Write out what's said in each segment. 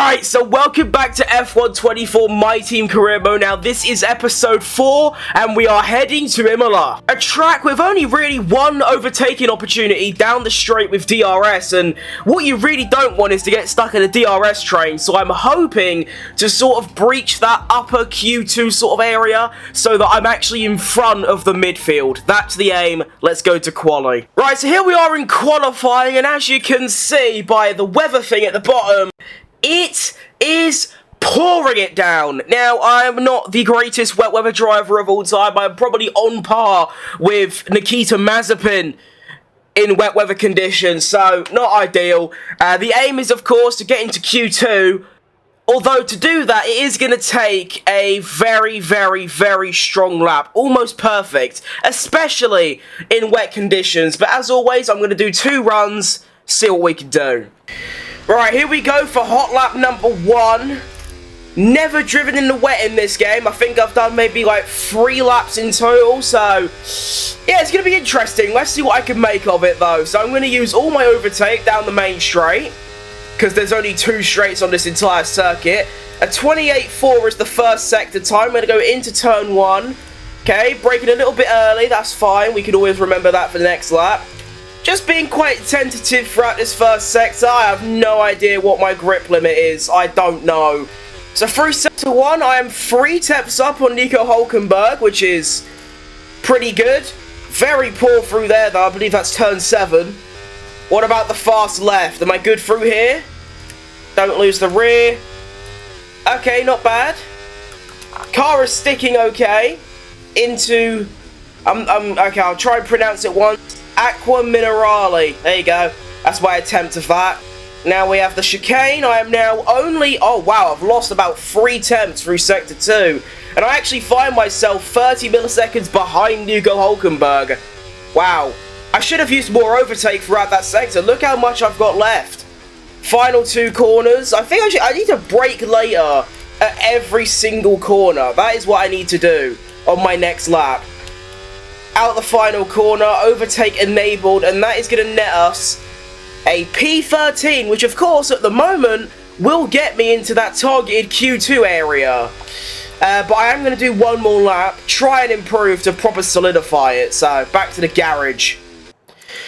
Right, so welcome back to F1 24 My Team Career Mode. Now, this is episode 4, and we are heading to Imola. A track with only really one overtaking opportunity down the straight with DRS, and what you really don't want is to get stuck in a DRS train, so I'm hoping to sort of breach that upper Q2 sort of area, so that I'm actually in front of the midfield. That's the aim. Let's go to quali. Right, so here we are in qualifying, and as you can see by the weather thing at the bottom, it is pouring it down. Now, I'm not the greatest wet weather driver of all time. I'm probably on par with Nikita Mazepin in wet weather conditions, so not ideal. The aim is, of course, to get into Q2, although to do that, it is going to take a very, very, very strong lap. Almost perfect, especially in wet conditions. But as always, I'm going to do 2 runs, see what we can do. Right, here we go for hot lap number 1. Never driven in the wet in this game. I think I've done maybe like 3 laps in total, so yeah, it's going to be interesting. Let's see what I can make of it though. So I'm going to use all my overtake down the main straight, because there's only 2 straights on this entire circuit. A 28.4 is the first sector time. I'm going to go into turn 1. Okay, braking a little bit early, that's fine. We can always remember that for the next lap. Just being quite tentative throughout this first sector. I have no idea what my grip limit is. I don't know. So through sector 1, I am 3 tenths up on Nico Hülkenberg, which is pretty good. Very poor through there, though. I believe that's turn 7. What about the fast left? Am I good through here? Don't lose the rear. Okay, not bad. Car is sticking okay. Into... okay, I'll try and pronounce it once. Aqua Minerale. There you go. That's my attempt of that. Now we have the chicane. I am now only... Oh, wow. I've lost about 3 tenths through Sector 2. And I actually find myself 30 milliseconds behind Nico Hülkenberg. Wow. I should have used more overtake throughout that sector. Look how much I've got left. Final 2 corners. I think I need to brake later at every single corner. That is what I need to do on my next lap. Out the final corner, overtake enabled, and that is going to net us a P13, which of course at the moment will get me into that targeted Q2 area. But I am going to do 1 more lap, try and improve to proper solidify it. So back to the garage.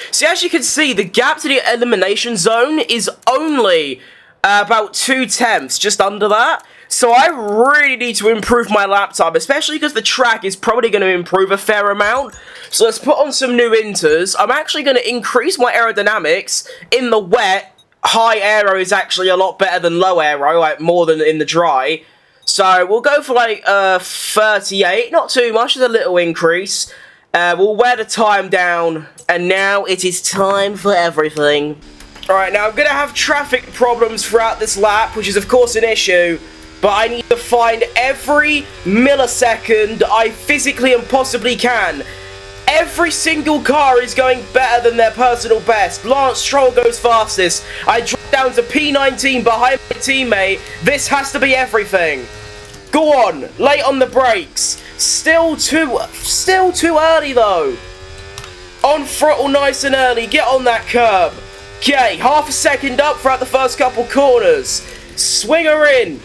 So as you can see, the gap to the elimination zone is only about 2 tenths, just under that. So I really need to improve my lap time, especially because the track is probably going to improve a fair amount. So let's put on some new inters. I'm actually going to increase my aerodynamics in the wet. High aero is actually a lot better than low aero, like more than in the dry. So we'll go for like 38, not too much, just a little increase. We'll wear the time down, and now it is time for everything. Alright, now I'm going to have traffic problems throughout this lap, which is of course an issue. But I need to find every millisecond I physically and possibly can. Every single car is going better than their personal best. Lance Stroll goes fastest. I drop down to P19 behind my teammate. This has to be everything. Go on, late on the brakes. Still too early though. On throttle nice and early. Get on that curb. Okay, half a second up throughout the first couple corners. Swing her in.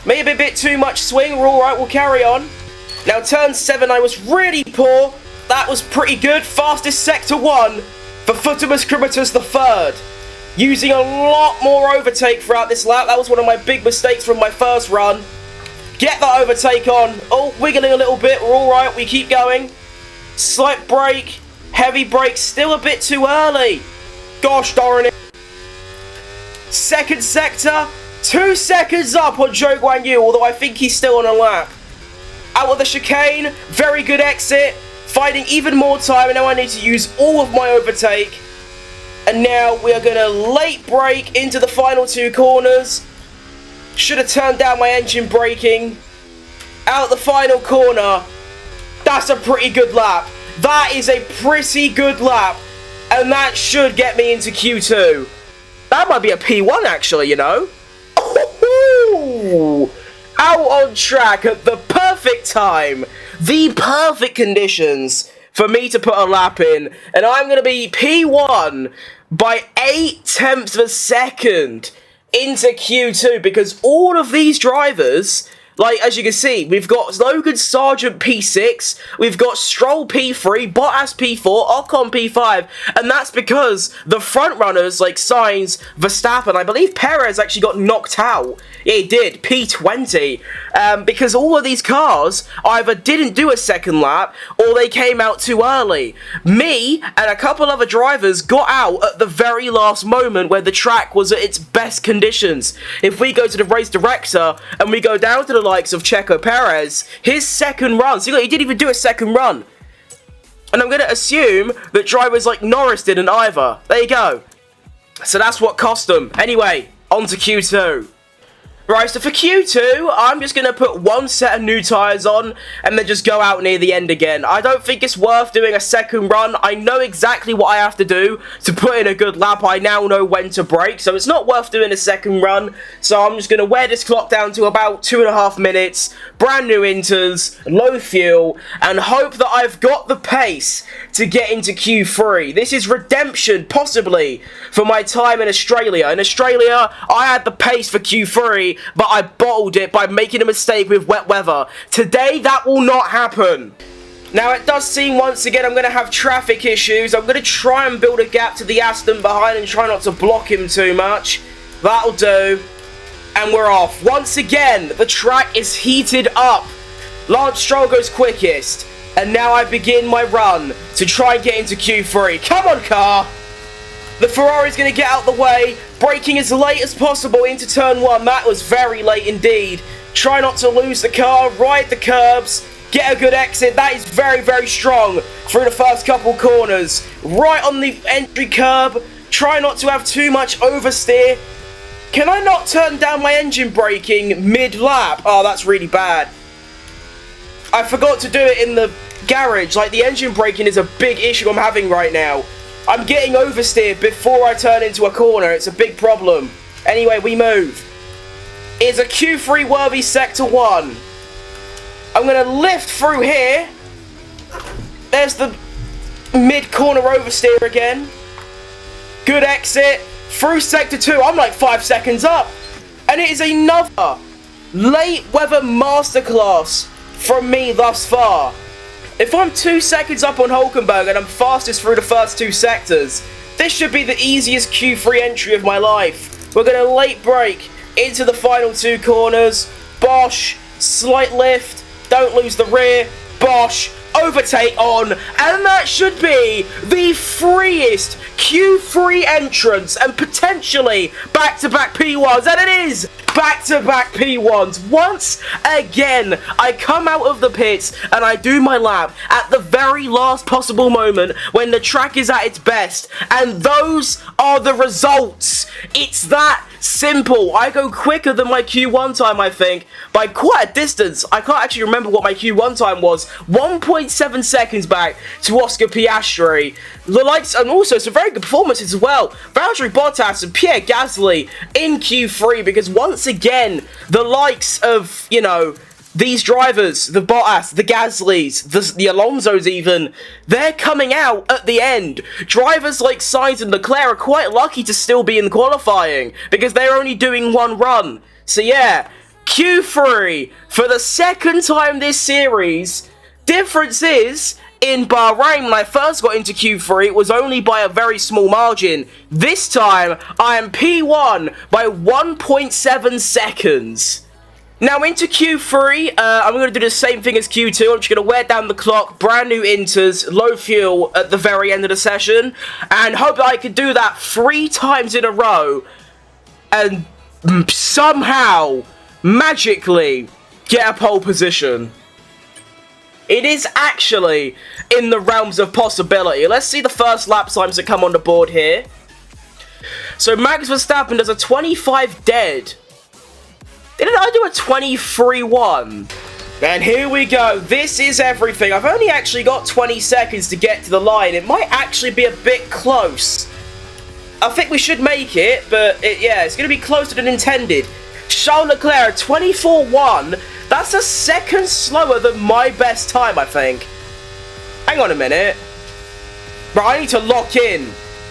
Maybe a bit too much swing. We're alright, we'll carry on. Now, turn 7, I was really poor. That was pretty good. Fastest sector 1 for Futimus Crimitus III. Using a lot more overtake throughout this lap. That was one of my big mistakes from my first run. Get that overtake on. Oh, wiggling a little bit. We're alright, we keep going. Slight brake. Heavy brake. Still a bit too early. Gosh darn it. Second sector. 2 seconds up on Zhou Guanyu, although I think he's still on a lap. Out of the chicane, very good exit, finding even more time, and now I need to use all of my overtake. And now we are going to late brake into the final 2 corners. Should have turned down my engine braking. Out the final corner. That's a pretty good lap. That is a pretty good lap, and that should get me into Q2. That might be a P1 actually, you know. Out on track at the perfect time, the perfect conditions for me to put a lap in, and I'm going to be P1 by 8 tenths of a second. into Q2 because all of these drivers, like, as you can see, we've got Logan Sargent P6, we've got Stroll P3, Bottas P4, Ocon P5, and that's because the front runners, like Sainz, Verstappen, I believe Perez actually got knocked out. Yeah, he did, P20, because all of these cars either didn't do a second lap, or they came out too early. Me and a couple other drivers got out at the very last moment where the track was at its best conditions. If we go to the race director, and we go down to the likes of Checo Perez, his second run, so he didn't even do a second run. And I'm going to assume that drivers like Norris didn't either. There you go. So that's what cost them. Anyway, on to Q2. Right, so for Q2, I'm just going to put one set of new tyres on and then just go out near the end again. I don't think it's worth doing a second run. I know exactly what I have to do to put in a good lap. I now know when to brake, so it's not worth doing a second run. So I'm just going to wear this clock down to about 2.5 minutes, brand new inters, low fuel, and hope that I've got the pace to get into Q3. This is redemption, possibly, for my time in Australia. In Australia, I had the pace for Q3, but I bottled it by making a mistake with wet weather. Today, that will not happen. Now, it does seem once again I'm going to have traffic issues. I'm going to try and build a gap to the Aston behind and try not to block him too much. That'll do. And we're off. Once again, the track is heated up. Lance Stroll goes quickest. And now I begin my run to try and get into Q3. Come on, car! The Ferrari's going to get out the way, braking as late as possible into turn 1. That was very late indeed. Try not to lose the car, ride the curbs, get a good exit. That is very, very strong through the first couple corners. Right on the entry curb, try not to have too much oversteer. Can I not turn down my engine braking mid-lap? Oh, that's really bad. I forgot to do it in the garage. Like, the engine braking is a big issue I'm having right now. I'm getting oversteered before I turn into a corner. It's a big problem. Anyway, we move. It's a Q3 worthy sector 1. I'm going to lift through here. There's the mid-corner oversteer again. Good exit. Through sector 2. I'm like 5 seconds up. And it is another late weather masterclass from me thus far. If I'm 2 seconds up on Hulkenberg and I'm fastest through the first 2 sectors, this should be the easiest Q3 entry of my life. We're going to late brake into the final 2 corners. Bosh, slight lift, don't lose the rear. Bosh, overtake on, and that should be the freest Q3 entrance and potentially back-to-back P1s, and it is back-to-back P1s. Once again, I come out of the pits and I do my lap at the very last possible moment when the track is at its best, and those are the results. It's that simple. I go quicker than my Q1 time, I think, by quite a distance. I can't actually remember what my Q1 time was. 1.7 seconds back to Oscar Piastri. The likes, and also some very good performances as well. Valtteri Bottas and Pierre Gasly in Q3, because once again, the likes of, you know, these drivers, the Bottas, the Gaslys, the Alonsos even, they're coming out at the end. Drivers like Sainz and Leclerc are quite lucky to still be in qualifying, because they're only doing 1 run. So yeah, Q3, for the second time this series. Difference is, in Bahrain, when I first got into Q3, it was only by a very small margin. This time, I am P1 by 1.7 seconds. Now into Q3, I'm going to do the same thing as Q2. I'm just going to wear down the clock, brand new inters, low fuel at the very end of the session, and hope that I can do that 3 times in a row, and somehow, magically, get a pole position. It is actually in the realms of possibility. Let's see the first lap times that come on the board here. So Max Verstappen does a 25 dead. Didn't I do a 23-1? And here we go. This is everything. I've only actually got 20 seconds to get to the line. It might actually be a bit close. I think we should make it, but yeah, it's going to be closer than intended. Charles Leclerc, 24-1. That's a second slower than my best time, I think. Hang on a minute. Right, I need to lock in.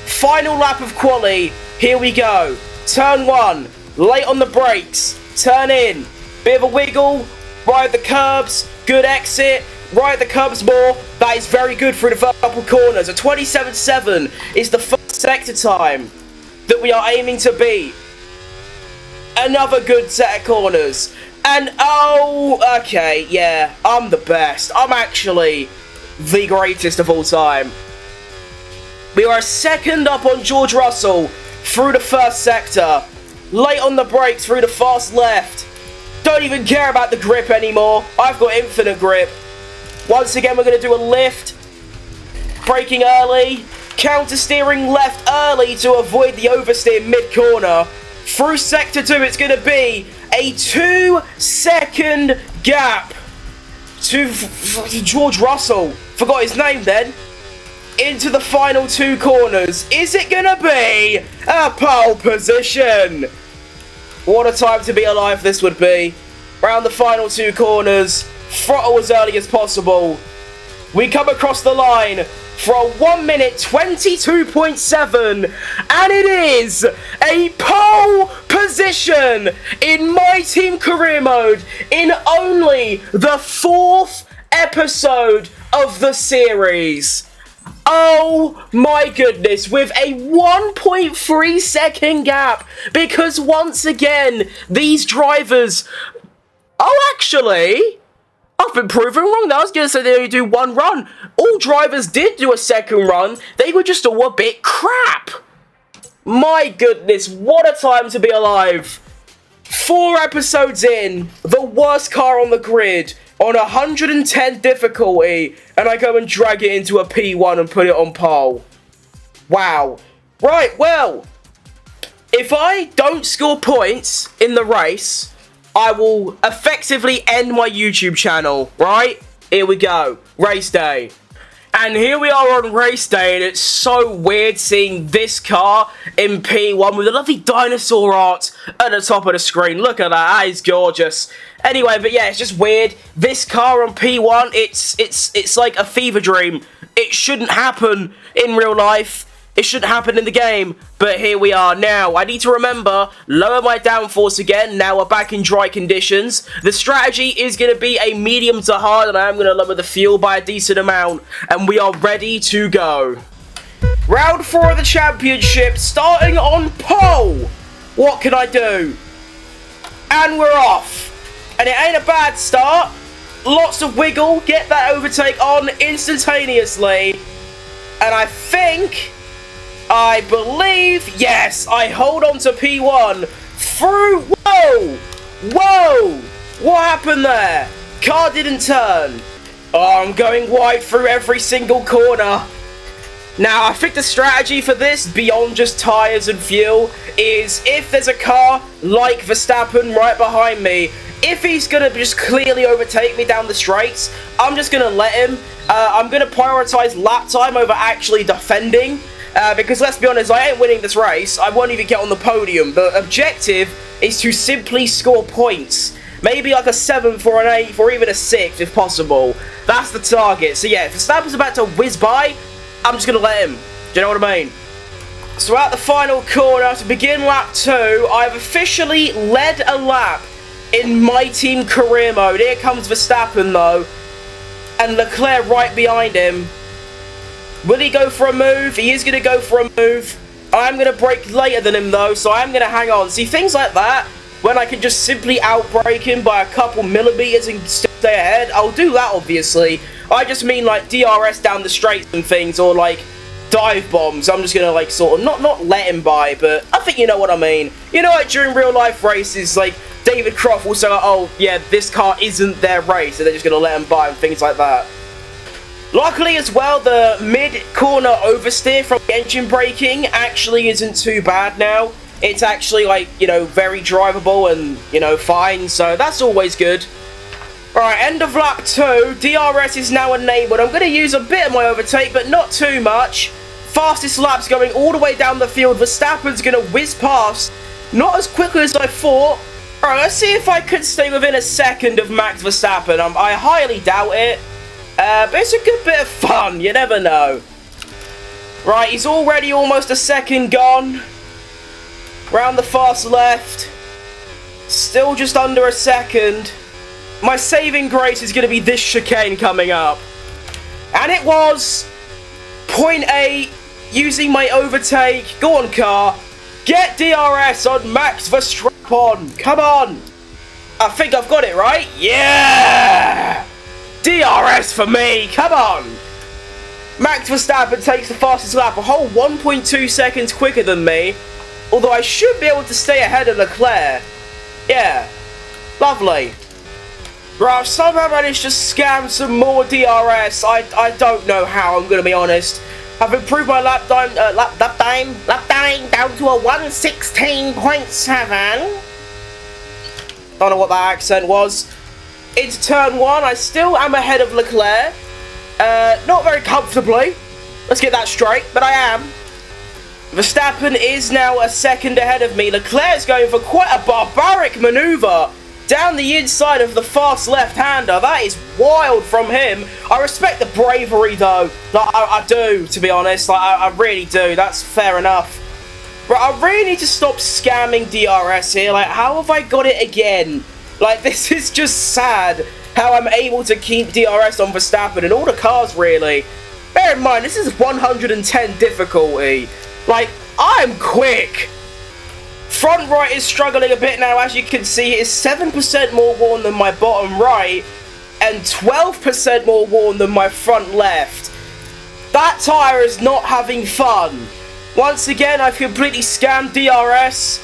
Final lap of quali. Here we go. Turn 1. Late on the brakes. Turn in. Bit of a wiggle. Ride the curbs. Good exit. Ride the curbs more. That is very good through the first couple corners. A 27.7 is the first sector time that we are aiming to beat. Another good set of corners. And, oh, okay, yeah, I'm the best. I'm actually the greatest of all time. We are a second up on George Russell through the first sector. Late on the brakes through the fast left. Don't even care about the grip anymore. I've got infinite grip. Once again, we're going to do a lift. Braking early. Counter steering left early to avoid the oversteer mid-corner. Through sector 2, it's going to be a 2-second gap to George Russell. Forgot his name then. Into the final 2 corners. Is it going to be a pole position? What a time to be alive this would be. Around the final 2 corners. Throttle as early as possible. We come across the line for a 1 minute 22.7, and it is a pole position in My Team Career Mode in only the 4th episode of the series. Oh my goodness, with a 1.3 second gap, because once again, these drivers... Oh, actually... I've been proven wrong. I was going to say they only do 1 run. All drivers did do a second run. They were just all a bit crap. My goodness, what a time to be alive. 4 episodes in, the worst car on the grid, on 110 difficulty, and I go and drag it into a P1 and put it on pole. Wow. Right, well, if I don't score points in the race... I will effectively end my YouTube channel, right? Here we go. Race day. And here we are on race day, and it's so weird seeing this car in P1 with the lovely dinosaur art at the top of the screen. Look at that. That is gorgeous. Anyway, but yeah, it's just weird. This car on P1, it's like a fever dream. It shouldn't happen in real life. It shouldn't happen in the game, but here we are now. I need to remember, lower my downforce again. Now we're back in dry conditions. The strategy is going to be a medium to hard, and I am going to lower the fuel by a decent amount, and we are ready to go. Round 4 of the championship, starting on pole. What can I do? And we're off. And it ain't a bad start. Lots of wiggle, get that overtake on instantaneously. And I believe, yes, I hold on to P1 through, whoa, what happened there? Car didn't turn. Oh, I'm going wide through every single corner. Now, I think the strategy for this, beyond just tyres and fuel, is if there's a car like Verstappen right behind me, if he's going to just clearly overtake me down the straights, I'm just going to let him. I'm going to prioritise lap time over actually defending. Because let's be honest, I ain't winning this race. I won't even get on the podium. The objective is to simply score points. Maybe like a 7th or an 8th or even a 6th if possible. That's the target. So yeah, if Verstappen's about to whiz by, I'm just going to let him. Do you know what I mean? So at the final corner, to begin lap 2, I've officially led a lap in My Team Career Mode. Here comes Verstappen though. And Leclerc right behind him. Will he go for a move? He is going to go for a move. I'm going to brake later than him though, so I'm going to hang on. See, things like that, when I can just simply outbrake him by a couple millimeters and stay ahead, I'll do that obviously. I just mean like DRS down the straights and things, or like dive bombs. I'm just going to like sort of, not let him by, but I think you know what I mean. You know, like during real life races, like David Croft will say, like, oh yeah, this car isn't their race, and they're just going to let him by and things like that. Luckily as well, the mid-corner oversteer from the engine braking actually isn't too bad now. It's actually, like, you know, very drivable and, you know, fine, so that's always good. Alright, end of lap 2. DRS is now enabled. I'm going to use a bit of my overtake, but not too much. Fastest lap's going all the way down the field. Verstappen's going to whiz past. Not as quickly as I thought. Alright, let's see if I could stay within a second of Max Verstappen. I highly doubt it. But it's a good bit of fun, you never know. Right, he's already almost a second gone. Round the fast left. Still just under a second. My saving grace is going to be this chicane coming up. And it was 0.8 using my overtake. Go on, car. Get DRS on Max Verstappen. Come on. I think I've got it right. Yeah! DRS for me. Come on. Max Verstappen takes the fastest lap, a whole 1.2 seconds quicker than me. Although I should be able to stay ahead of Leclerc. Yeah. Lovely. Right, I've somehow managed to scam some more DRS. I don't know how, I'm going to be honest. I've improved my lap time down to a 116.7. Don't know what that accent was. Into turn 1, I still am ahead of Leclerc. Not very comfortably. Let's get that straight, but I am. Verstappen is now a second ahead of me. Leclerc's going for quite a barbaric maneuver down the inside of the fast left-hander. That is wild from him. I respect the bravery, though. Like, I do, to be honest. Like, I really do. That's fair enough. But I really need to stop scamming DRS here. Like, how have I got it again? Like, this is just sad how I'm able to keep DRS on Verstappen and all the cars, really. Bear in mind, this is 110 difficulty. Like, I'm quick. Front right is struggling a bit now, as you can see. It is 7% more worn than my bottom right and 12% more worn than my front left. That tyre is not having fun. Once again, I've completely scammed DRS.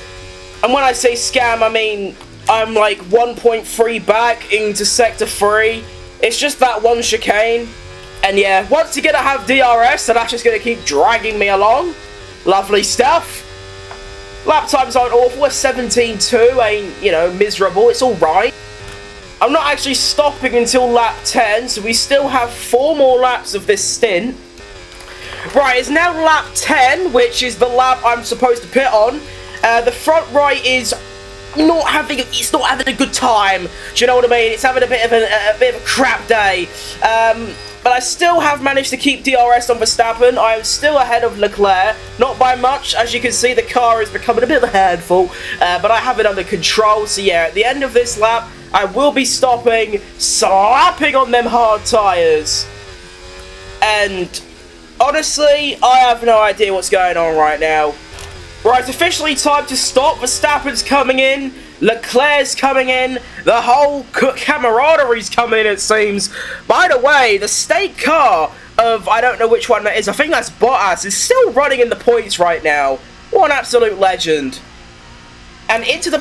And when I say scam, I mean I'm like 1.3 back into Sector 3. It's just that one chicane. And yeah, once again I have DRS, so that's just going to keep dragging me along. Lovely stuff. Lap times aren't awful. A 17.2 ain't, you know, miserable. It's alright. I'm not actually stopping until lap 10, so we still have 4 more laps of this stint. Right, it's now lap 10, which is the lap I'm supposed to pit on. The front right is not having a good time. Do you know what I mean? It's having a bit of a crap day. But I still have managed to keep DRS on Verstappen. I am still ahead of Leclerc. Not by much. As you can see, the car is becoming a bit of a handful. But I have it under control. So yeah, at the end of this lap, I will be stopping, slapping on them hard tyres. And honestly, I have no idea what's going on right now. Right, it's officially time to stop. Verstappen's coming in. Leclerc's coming in. The whole camaraderie's coming in, it seems. By the way, the state car of, I don't know which one that is, I think that's Bottas, is still running in the points right now. What an absolute legend. And into the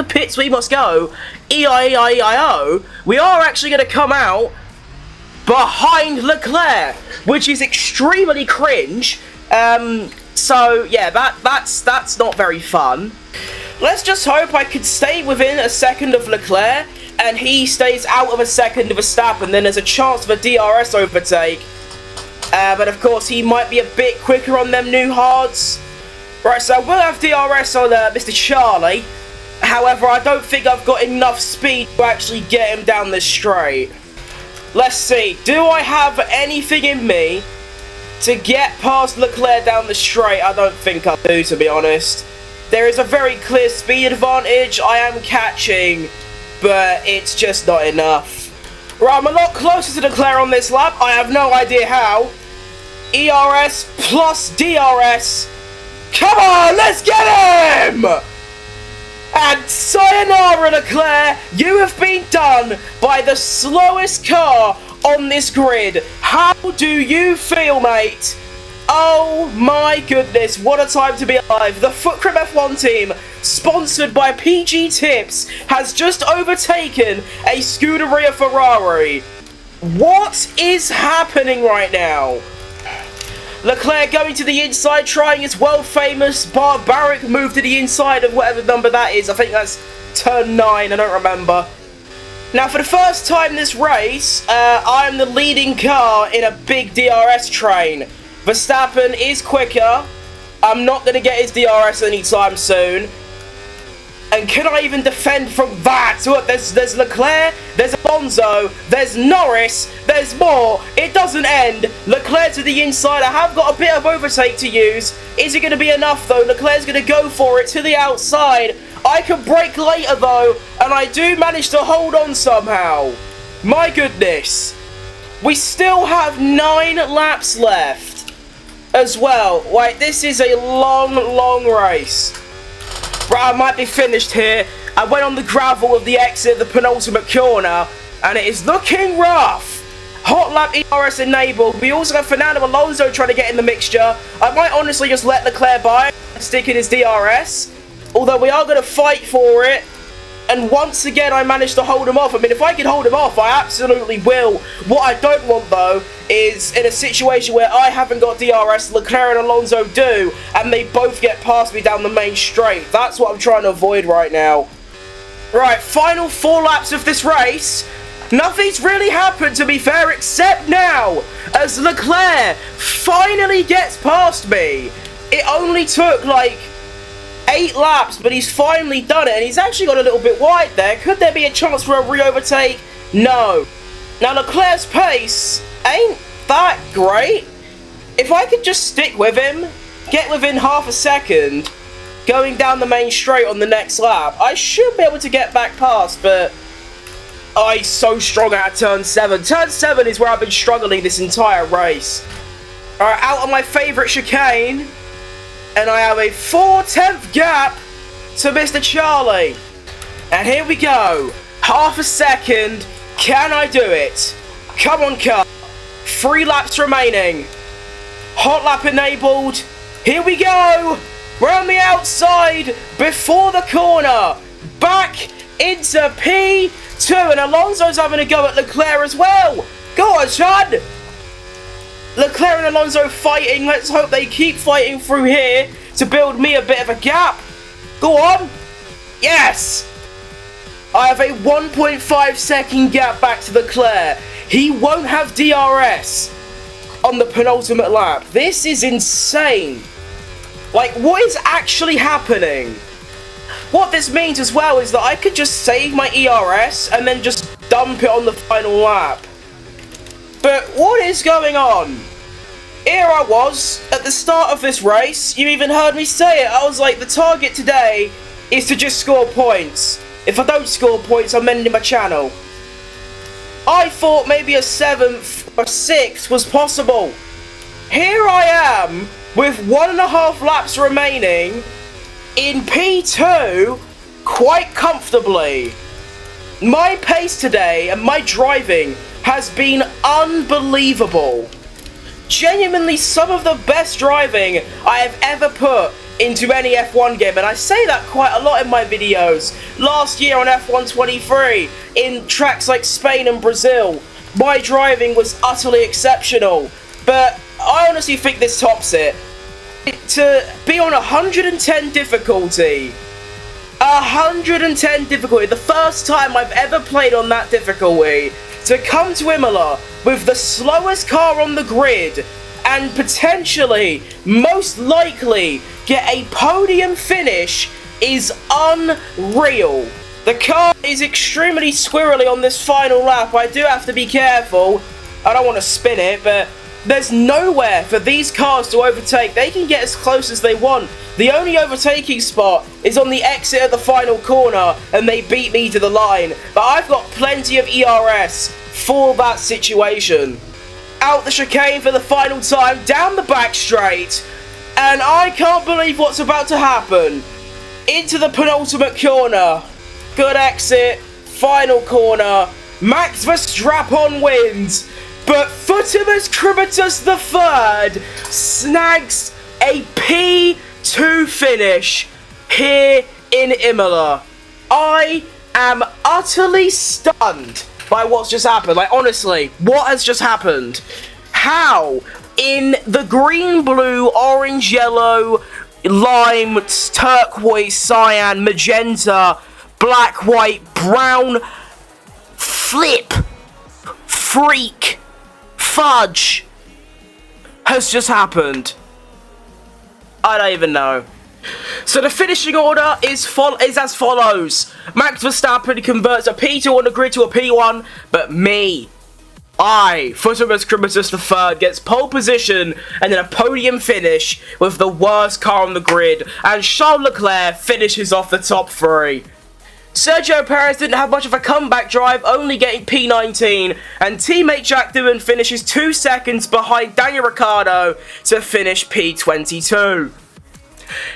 pits we must go. E-I-E-I-E-I-O. We are actually going to come out behind Leclerc, which is extremely cringe. So yeah, that's not very fun. Let's just hope I could stay within a second of Leclerc and he stays out of a second of Verstappen. Then there's a chance of a DRS overtake. But of course he might be a bit quicker on them new hards. Right, so we'll have DRS on Mr. Charlie. However, I don't think I've got enough speed to actually get him down this straight. Let's see. Do I have anything in me to get past Leclerc down the straight? I don't think I do, to be honest. There is a very clear speed advantage I am catching, but it's just not enough. Right, I'm a lot closer to Leclerc on this lap. I have no idea how. ERS plus DRS. Come on, let's get him! And sayonara, Leclerc, you have been done by the slowest car on this grid. How do you feel, mate? Oh my goodness, what a time to be alive. The Footcrim F1 team, sponsored by PG Tips, has just overtaken a Scuderia Ferrari. What is happening right now? Leclerc going to the inside, trying his world-famous barbaric move to the inside of whatever number that is. I think that's turn 9, I don't remember. Now, for the first time this race, I am the leading car in a big DRS train. Verstappen is quicker. I'm not going to get his DRS anytime soon. And can I even defend from that? So look, there's Leclerc, there's Alonso, there's Norris, there's more. It doesn't end. Leclerc to the inside. I have got a bit of overtake to use. Is it going to be enough, though? Leclerc's going to go for it to the outside. I can brake later though, and I do manage to hold on somehow. My goodness. We still have 9 laps left as well. Wait, this is a long race. Right, I might be finished here. I went on the gravel of the exit of the penultimate corner, and it is looking rough. Hot lap ERS enabled. We also have Fernando Alonso trying to get in the mixture. I might honestly just let Leclerc by and stick in his DRS. Although we are going to fight for it. And once again, I managed to hold him off. I mean, if I can hold him off, I absolutely will. What I don't want, though, is in a situation where I haven't got DRS, Leclerc and Alonso do, and they both get past me down the main straight. That's what I'm trying to avoid right now. Right, final 4 laps of this race. Nothing's really happened, to be fair, except now, as Leclerc finally gets past me. It only took, like, 8 laps, but he's finally done it, and he's actually got a little bit wide there. Could there be a chance for a re-overtake? No. Now, Leclerc's pace ain't that great. If I could just stick with him, get within half a second, going down the main straight on the next lap, I should be able to get back past, but oh, he's so strong out of turn 7. Turn 7 is where I've been struggling this entire race. Alright, out on my favourite chicane, and I have a 4/10 gap to Mr. Charlie. And here we go. Half a second. Can I do it? Come on, car. 3 laps remaining. Hot lap enabled. Here we go. We're on the outside before the corner. Back into P2. And Alonso's having a go at Leclerc as well. Go on, Chad. Leclerc and Alonso fighting. Let's hope they keep fighting through here to build me a bit of a gap. Go on. Yes. I have a 1.5 second gap back to Leclerc. He won't have DRS on the penultimate lap. This is insane. Like, what is actually happening? What this means as well is that I could just save my ERS and then just dump it on the final lap. But what is going on? Here I was, at the start of this race, you even heard me say it, I was like, the target today is to just score points. If I don't score points, I'm ending my channel. I thought maybe a 7th or 6th was possible. Here I am, with 1.5 laps remaining, in P2, quite comfortably. My pace today and my driving has been unbelievable. Genuinely some of the best driving I have ever put into any F1 game, and I say that quite a lot in my videos. Last year on F1 23, in tracks like Spain and Brazil, my driving was utterly exceptional, but I honestly think this tops it. To be on 110 difficulty, 110 difficulty, the first time I've ever played on that difficulty, to come to Imola with the slowest car on the grid and potentially, most likely, get a podium finish is unreal. The car is extremely squirrely on this final lap. I do have to be careful. I don't want to spin it, but there's nowhere for these cars to overtake. They can get as close as they want. The only overtaking spot is on the exit of the final corner, and they beat me to the line. But I've got plenty of ERS for that situation. Out the chicane for the final time, down the back straight, and I can't believe what's about to happen. Into the penultimate corner. Good exit. Final corner. Max Verstappen wins. But Futimus Cribitus III snags a P2 finish here in Imola. I am utterly stunned by what's just happened. Like, honestly, what has just happened? How? In the green, blue, orange, yellow, lime, turquoise, cyan, magenta, black, white, brown, flip, freak, fudge has just happened? I don't even know. So the finishing order is as follows. Max Verstappen converts a P2 on the grid to a P1, but me, Futtermus Criminus III gets pole position and then a podium finish with the worst car on the grid, and Charles Leclerc finishes off the top 3. Sergio Perez didn't have much of a comeback drive, only getting P19, and teammate Jack Doohan finishes 2 seconds behind Daniel Ricciardo to finish P22.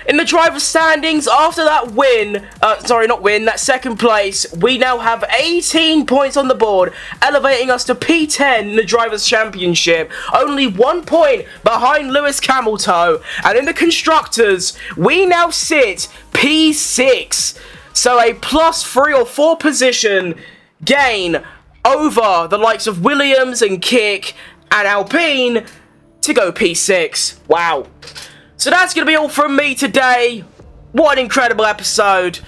In the driver's standings, after that that second place, we now have 18 points on the board, elevating us to P10 in the Drivers' Championship, only 1 point behind Lewis Hamilton, and in the Constructors, we now sit P6, so a plus 3 or 4 position gain over the likes of Williams and Kick and Alpine to go P6. Wow. So that's going to be all from me today. What an incredible episode.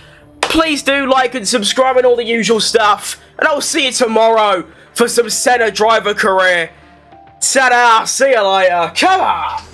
Please do like and subscribe and all the usual stuff. And I'll see you tomorrow for some Senna driver career. Ta-da! See you later. Come on!